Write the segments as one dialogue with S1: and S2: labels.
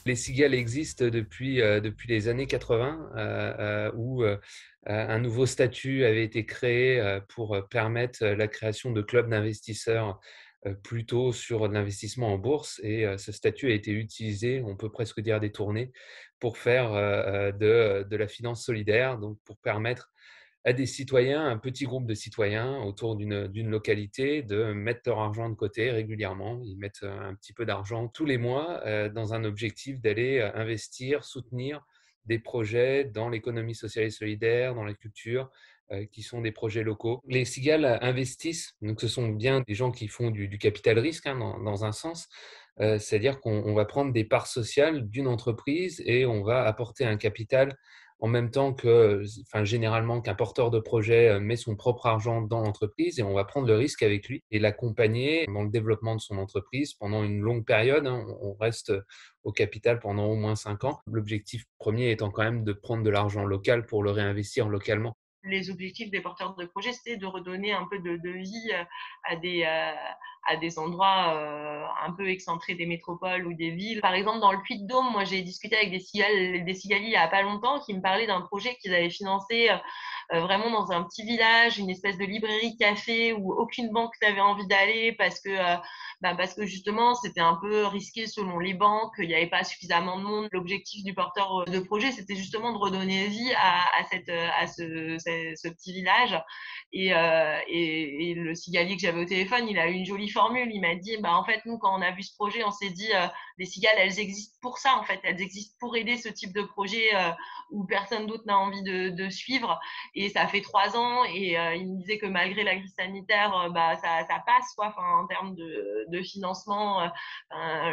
S1: Les cigales existent depuis les années 80, où un nouveau statut avait été créé pour permettre la création de clubs d'investisseurs plutôt sur l'investissement en bourse. Et ce statut a été utilisé, on peut presque dire détourné, pour faire de la finance solidaire, donc pour permettre à des citoyens, un petit groupe de citoyens autour d'une localité, de mettre leur argent de côté régulièrement. Ils mettent un petit peu d'argent tous les mois dans un objectif d'aller investir, soutenir des projets dans l'économie sociale et solidaire, dans la culture, qui sont des projets locaux. Les cigales investissent, donc ce sont bien des gens qui font du capital risque, hein, dans un sens. C'est-à-dire qu'on va prendre des parts sociales d'une entreprise et on va apporter un capital en même temps que, enfin, généralement, qu'un porteur de projet met son propre argent dans l'entreprise et on va prendre le risque avec lui et l'accompagner dans le développement de son entreprise pendant une longue période, hein. On reste au capital pendant au moins 5 ans. L'objectif premier étant quand même de prendre de l'argent local pour le réinvestir localement.
S2: Les objectifs des porteurs de projets, c'est de redonner un peu de vie à des endroits un peu excentrés des métropoles ou des villes. Par exemple, dans le Puy-de-Dôme, moi, j'ai discuté avec des cigaliers il y a pas longtemps qui me parlaient d'un projet qu'ils avaient financé vraiment dans un petit village, une espèce de librairie café où aucune banque n'avait envie d'aller parce que justement c'était un peu risqué selon les banques, il n'y avait pas suffisamment de monde. L'objectif du porteur de projet, c'était justement de redonner vie à ce petit village. Et le cigalier que j'avais au téléphone, il a eu une jolie formule. Il m'a dit, bah, en fait, nous, quand on a vu ce projet, on s'est dit, les cigales, elles existent pour ça, en fait. Elles existent pour aider ce type de projet où personne d'autre n'a envie de suivre. Et ça fait 3 ans et il me disait que malgré la crise sanitaire, bah, ça passe, quoi. Enfin, en termes de financement,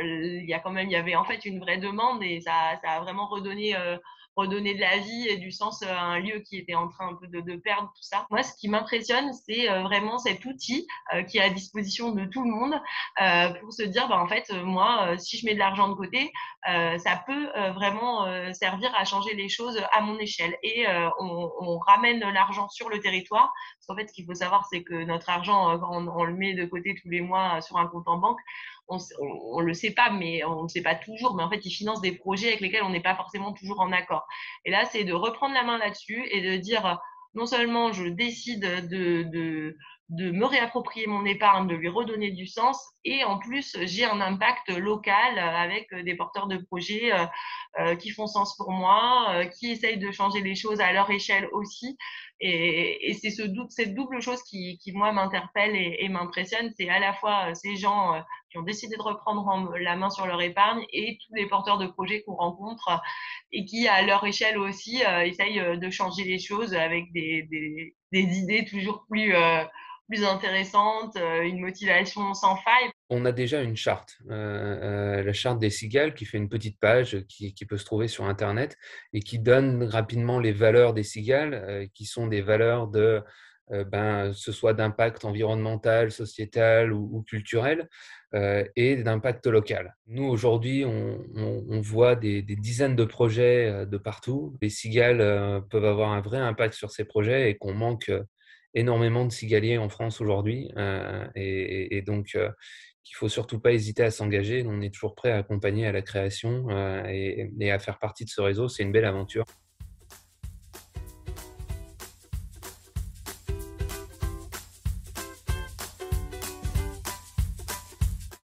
S2: il y avait en fait une vraie demande et ça a vraiment redonner de la vie et du sens à un lieu qui était en train un peu de perdre tout ça. Moi, ce qui m'impressionne, c'est vraiment cet outil qui est à disposition de tout le monde pour se dire, bah, en fait, moi, si je mets de l'argent de côté, ça peut vraiment servir à changer les choses à mon échelle. Et on ramène l'argent sur le territoire. Parce qu'en fait, ce qu'il faut savoir, c'est que notre argent, quand on le met de côté tous les mois sur un compte en banque, on le sait pas, mais on le sait pas toujours, mais en fait, ils financent des projets avec lesquels on n'est pas forcément toujours en accord. Et là, c'est de reprendre la main là-dessus et de dire, non seulement je décide de me réapproprier mon épargne, de lui redonner du sens, et en plus, j'ai un impact local avec des porteurs de projets qui font sens pour moi, qui essayent de changer les choses à leur échelle aussi. Et c'est cette double chose qui moi, m'interpelle et m'impressionne. C'est à la fois ces gens qui ont décidé de reprendre la main sur leur épargne et tous les porteurs de projets qu'on rencontre et qui, à leur échelle aussi, essayent de changer les choses avec des idées toujours plus intéressantes, une motivation sans faille.
S1: On a déjà une charte, la charte des cigales qui fait une petite page qui peut se trouver sur internet et qui donne rapidement les valeurs des cigales, qui sont des valeurs ce soit d'impact environnemental, sociétal ou culturel, et d'impact local. Nous, aujourd'hui, on voit des dizaines de projets de partout. Les cigales peuvent avoir un vrai impact sur ces projets et qu'on manque énormément de cigaliers en France aujourd'hui. Et donc, qu'il faut surtout pas hésiter à s'engager. On est toujours prêt à accompagner à la création et à faire partie de ce réseau. C'est une belle aventure.